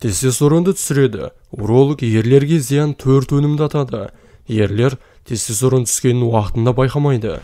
Тестостеронды түсіреді. Уролог ерлерге зиян 4 өнімді атады. Ерлер тестостерон түскенін уақытында байқамайды.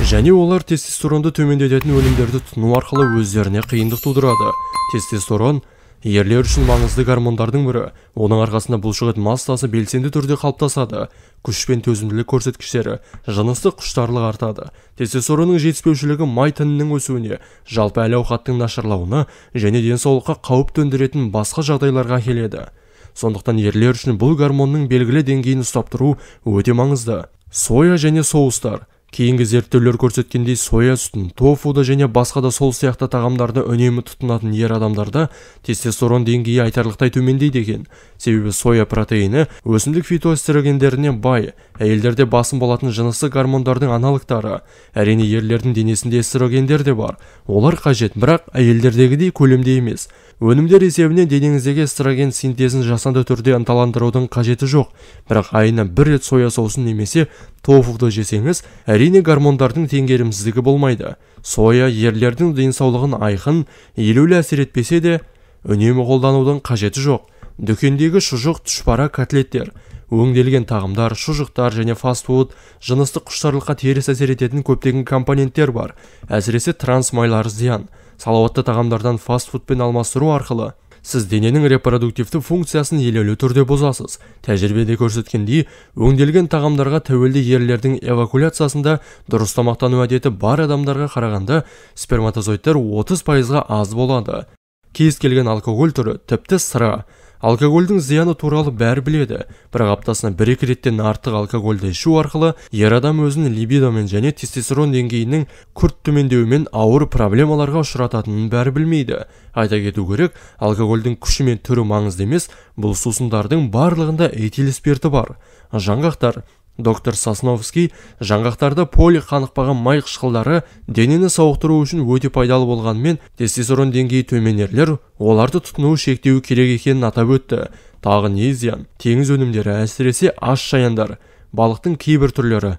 Және олар тестостеронды төмендететін өнімдерді тұтыну арқылы өздеріне қиындық тудырады. Тестостерон ерлер үшін маңызды гормондардың бірі. Оның арқасында бұлшықет массасы белсенді түрде қалыптасады. Күш пен төзімділік көрсеткіштері, жыныстық құштарлық артады. Тестостеронның жетіспеушілігі май тінінің өсуіне, жалпы әл-ауқаттың нашарлауына және денсаулыққа қауіп төндіретін басқа жағдайларға келеді. Сондықтан ерлер үшін бұл гормонның белгілі деңгейін ұстап тұру өте маңызды. Соя және соустар. Кейінгі зерттеулер көрсеткендей, соя сүтін, тофуды және басқа да сол сияқты тағамдарды үнемі тұтынатын ер адамдарда тестостерон деңгейі айтарлықтай төмендейді екен. Себебі соя протеині өсімдік фитоэстрогендеріне бай, әйелдерде басым болатын жыныстық гормондардың аналогтары. Әрине, ерлердің денесінде эстрогендер де бар. Олар қажет, бірақ әйелдердегідей көлемде емес. Өнімдер есебінен денеңіздегі эстроген синтезін жасанды түрде ынталандырудың қажеті жоқ. Бірақ айына 1 рет соя соусын немесе тофуды жесеңіз, әрине гормондардың теңгерімсіздігі болмайды. Соя ерлердің денсаулығын айқын, елеулі әсер етпесе де, үнемі қолданудың қажеті жоқ. Дүкендегі шұжық, түшпара, котлеттер, өңделген тағамдар, шұжықтар және фастфуд жыныстық құштарлыққа теріс әсер ететін көптеген компоненттер бар. Әсіресе трансмайлар зиян. Салауатты тағамдардан фастфудпен алмастыру арқылы сіз дененің репродуктивті функциясын елеулі түрде бұзасыз. Тәжірибеде көрсеткендей, өңделген тағамдарға тәуелді ерлердің эвакуляциясында дұрыс тамақтану әдеті бар адамдарға қарағанда сперматозоидтер 30%-ға аз болады. Кез келген алкоголь түрі, тіпті сыра. Алкогольдің зияны туралы бәрі біледі. Бірақ аптасына 1-2 реттен артық алкогольді ішу арқылы ер адам өзін либидомен және тестостерон деңгейінің күрт төмендеуімен ауыр проблемаларға ұшырататынын бәрі білмейді. Айта кету керек, алкогольдің күші мен түрі маңызды емес, бұл сусындардың барлығында этил спирті бар. Жаңғақтар. Доктор Сосновский жаңғақтарда поли қанықпаған май қышқылдары денені сауықтыру үшін өте пайдалы болғанымен, тестостерон деңгейі төмен ерлер оларды тұтыну шектеу керек екенін атап өтті. Тағы не зиян? Теңіз өнімдері, әсіресе аш шаяндар, балықтың кейбір түрлері,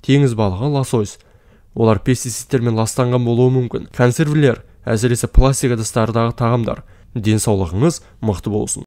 теңіз балығы, лосось. Олар пестицидтермен ластанған болуы мүмкін. Консервілер, әсіресе пластик ыдыстардағы тағамдар. Денсаулығыңыз мықты болсын.